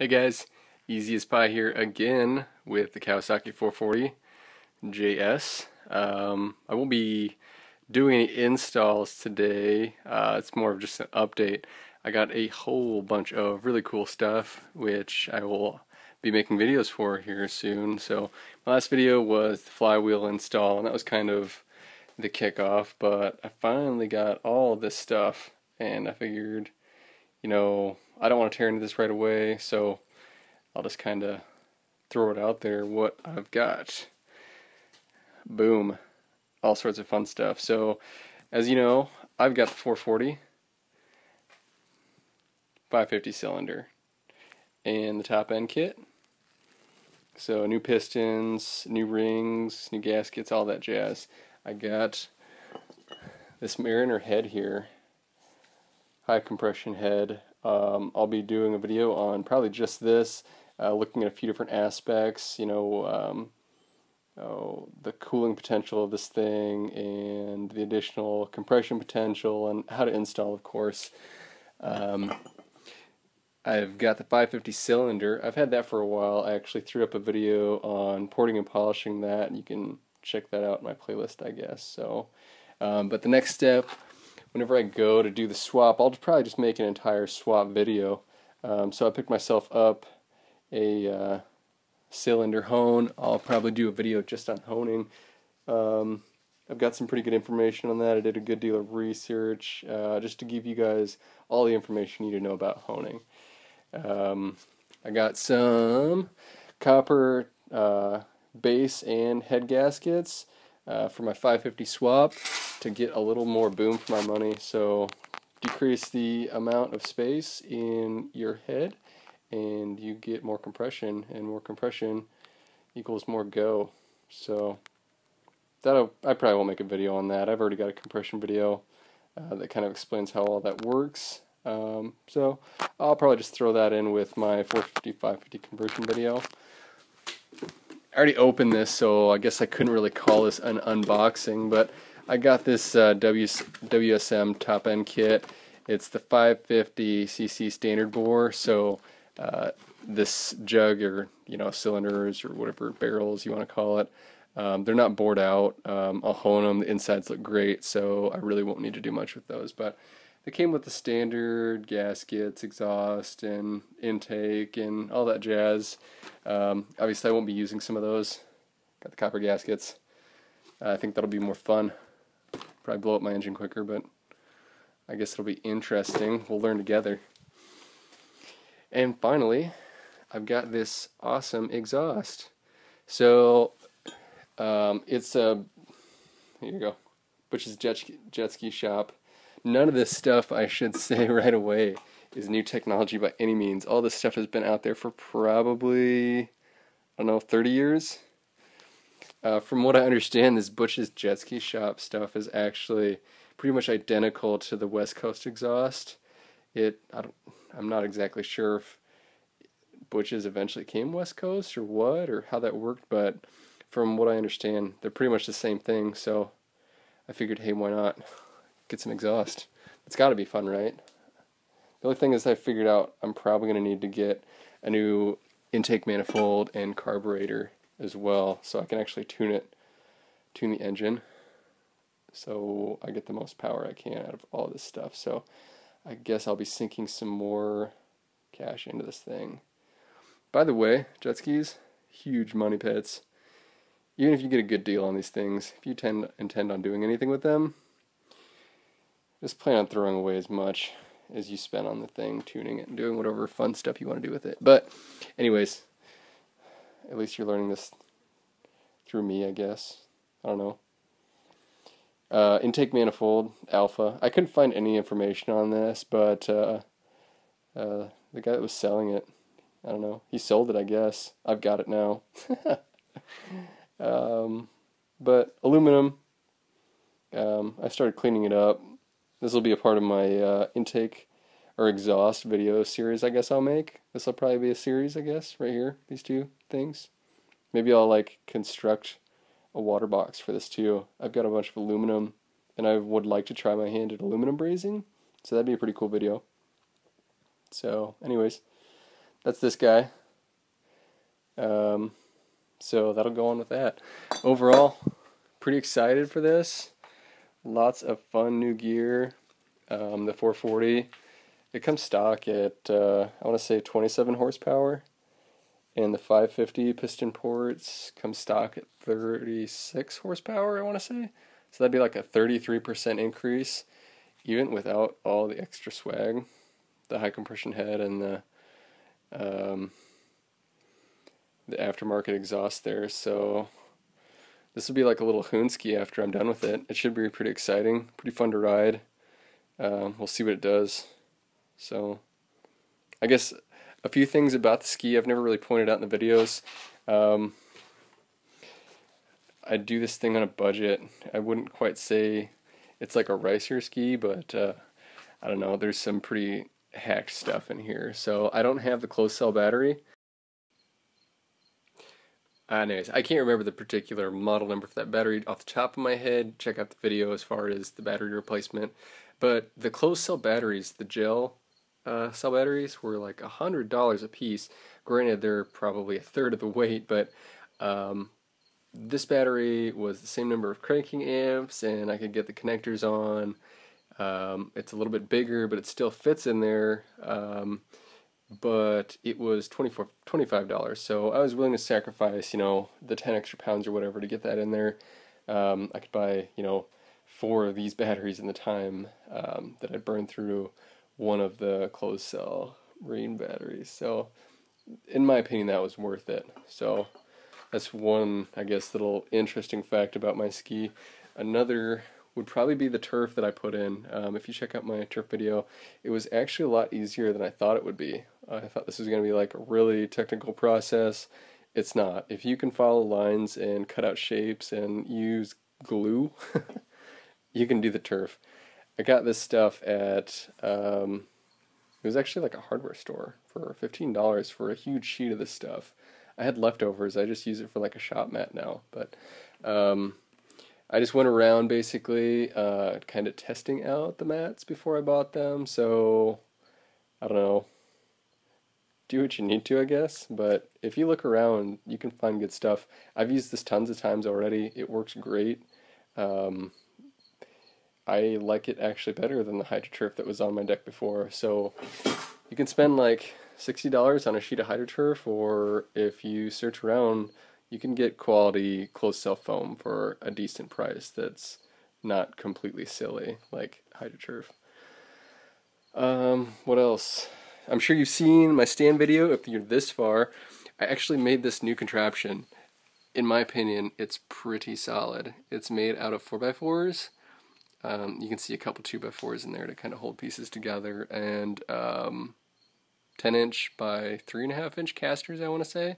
Hey guys, Easy as Pie here again with the Kawasaki 440 JS. I won't be doing any installs today. It's more of just an update. I got a whole bunch of really cool stuff which I will be making videos for here soon. So my last video was the flywheel install, and that was kind of the kickoff, but I finally got all of this stuff, and I figured, I don't want to tear into this right away, so I'll just kind of throw it out there what I've got. Boom. All sorts of fun stuff. So, as you know, I've got the 440, 550 cylinder, and the top end kit. So, new pistons, new rings, new gaskets, all that jazz. I got this Mariner head here, high compression head. I'll be doing a video on probably just this, looking at a few different aspects, the cooling potential of this thing and the additional compression potential and how to install, of course. I've got the 550 cylinder. I've had that for a while. I actually threw up a video on porting and polishing that, and you can check that out in my playlist, I guess. So, but the next step, whenever I go to do the swap, I'll probably just make an entire swap video. So I picked myself up a cylinder hone. I'll probably do a video just on honing. I've got some pretty good information on that. I did a good deal of research just to give you guys all the information you need to know about honing. I got some copper base and head gaskets for my 550 swap to get a little more boom for my money. So decrease the amount of space in your head and you get more compression, and more compression equals more go. So I probably won't make a video on that. I've already got a compression video that kind of explains how all that works. So I'll probably just throw that in with my 450 550 conversion video. I already opened this, so I guess I couldn't really call this an unboxing, but I got this WSM top end kit. It's the 550cc standard bore, so this jug or cylinders or whatever barrels you want to call it, they're not bored out. I'll hone them. The insides look great, so I really won't need to do much with those. But they came with the standard gaskets, exhaust, and intake, and all that jazz. Obviously, I won't be using some of those. Got the copper gaskets. I think that'll be more fun. Probably blow up my engine quicker, but I guess it'll be interesting. We'll learn together. And finally, I've got this awesome exhaust. So it's a, here you go, Butch's Jet Ski Shop. None of this stuff, I should say right away, is new technology by any means. All this stuff has been out there for probably, I don't know, 30 years. From what I understand, this Butch's Jet Ski Shop stuff is actually pretty much identical to the West Coast exhaust. I'm not exactly sure if Butch's eventually came West Coast or what, or how that worked, but from what I understand, they're pretty much the same thing, so I figured, hey, why not get some exhaust? It's got to be fun, right? The only thing is I figured out I'm probably going to need to get a new intake manifold and carburetor as well, so I can actually tune the engine, so I get the most power I can out of all this stuff. So I guess I'll be sinking some more cash into this thing. By the way, jet skis, huge money pits. Even if you get a good deal on these things, if you intend on doing anything with them, just plan on throwing away as much as you spend on the thing, tuning it, and doing whatever fun stuff you want to do with it. But anyways, at least you're learning this through me, I guess. I don't know. Intake manifold, alpha. I couldn't find any information on this, but the guy that was selling it, I don't know. He sold it, I guess. I've got it now. But aluminum, I started cleaning it up. This will be a part of my intake or exhaust video series I guess I'll make. This will probably be a series, I guess, right here, these two things. Maybe I'll construct a water box for this too. I've got a bunch of aluminum, and I would like to try my hand at aluminum brazing, so that'd be a pretty cool video. So anyways, that's this guy. So that'll go on with that. Overall, pretty excited for this. Lots of fun new gear. The 440, it comes stock at, I want to say 27 horsepower. And the 550 piston ports come stock at 36 horsepower, I want to say. So that'd be like a 33% increase, even without all the extra swag. The high compression head and the aftermarket exhaust there. So this will be like a little hoonski after I'm done with it. It should be pretty exciting, pretty fun to ride. We'll see what it does. So I guess a few things about the ski I've never really pointed out in the videos. I do this thing on a budget. I wouldn't quite say it's like a racer ski, but I don't know, there's some pretty hacked stuff in here. So I don't have the closed cell battery. Anyways, I can't remember the particular model number for that battery off the top of my head. Check out the video as far as the battery replacement. But the closed cell batteries, the gel cell batteries, were like $100 a piece. Granted, they're probably a third of the weight, but this battery was the same number of cranking amps, and I could get the connectors on. It's a little bit bigger, but it still fits in there. But it was $25, so I was willing to sacrifice, the 10 extra pounds or whatever to get that in there. I could buy, 4 of these batteries in the time that I'd burn through one of the closed cell marine batteries. So, in my opinion, that was worth it. So, that's one, I guess, little interesting fact about my ski. Another would probably be the turf that I put in. If you check out my turf video, it was actually a lot easier than I thought it would be. I thought this was going to be like a really technical process. It's not. If you can follow lines and cut out shapes and use glue, you can do the turf. I got this stuff at, it was actually like a hardware store for $15 for a huge sheet of this stuff. I had leftovers. I just use it for like a shop mat now. But I just went around basically kind of testing out the mats before I bought them. So, I don't know. Do what you need to, I guess. But if you look around, you can find good stuff. I've used this tons of times already. It works great. I like it actually better than the HydroTurf that was on my deck before. So you can spend like $60 on a sheet of HydroTurf, or if you search around, you can get quality closed cell foam for a decent price that's not completely silly like HydroTurf. What else? I'm sure you've seen my stand video. If you're this far, I actually made this new contraption. In my opinion, it's pretty solid. It's made out of 4x4s. You can see a couple 2x4s in there to kind of hold pieces together, and 10-inch by 3.5-inch casters, I want to say.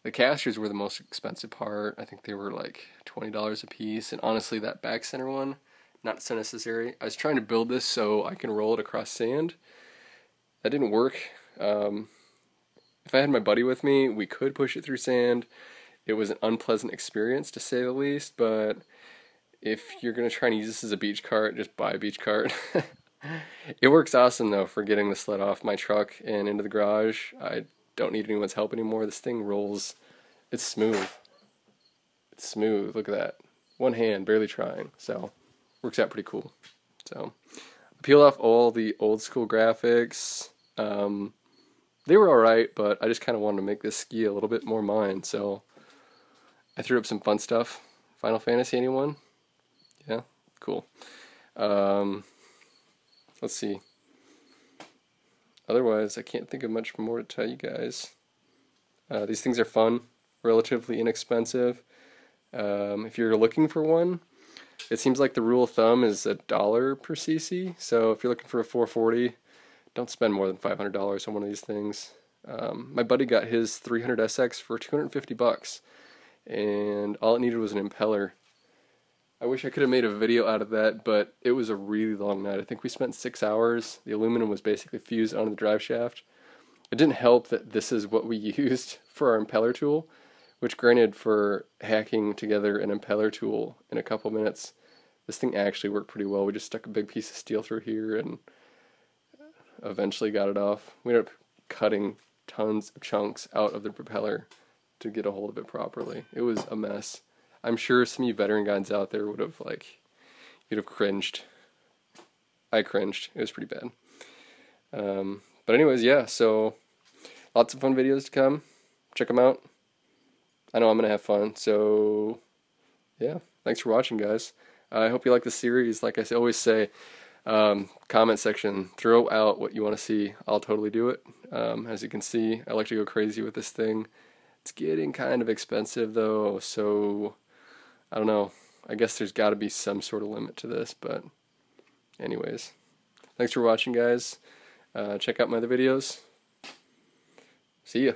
The casters were the most expensive part. I think they were like $20 a piece, and honestly, that back center one, not so necessary. I was trying to build this so I can roll it across sand. That didn't work. If I had my buddy with me, we could push it through sand. It was an unpleasant experience, to say the least, but if you're going to try and use this as a beach cart, just buy a beach cart. It works awesome, though, for getting the sled off my truck and into the garage. I don't need anyone's help anymore. This thing rolls. It's smooth. It's smooth. Look at that. One hand, barely trying. So, works out pretty cool. So, I peeled off all the old school graphics. They were alright, but I just kind of wanted to make this ski a little bit more mine. So, I threw up some fun stuff. Final Fantasy, anyone? Yeah? Cool. Let's see. Otherwise, I can't think of much more to tell you guys. These things are fun, relatively inexpensive. If you're looking for one, it seems like the rule of thumb is $1 per cc. So if you're looking for a 440, don't spend more than $500 on one of these things. My buddy got his 300SX for $250, and all it needed was an impeller. I wish I could have made a video out of that, but it was a really long night. I think we spent 6 hours. The aluminum was basically fused onto the drive shaft. It didn't help that this is what we used for our impeller tool, which, granted, for hacking together an impeller tool in a couple minutes, this thing actually worked pretty well. We just stuck a big piece of steel through here and eventually got it off. We ended up cutting tons of chunks out of the propeller to get a hold of it properly. It was a mess. I'm sure some of you veteran guys out there would have, like, you'd have cringed. I cringed. It was pretty bad. But anyways, yeah, so lots of fun videos to come. Check them out. I know I'm going to have fun, so yeah, thanks for watching, guys. I hope you like the series. Like I always say, comment section, throw out what you want to see. I'll totally do it. As you can see, I like to go crazy with this thing. It's getting kind of expensive though, so I don't know. I guess there's got to be some sort of limit to this, but anyways, thanks for watching, guys. Check out my other videos. See ya.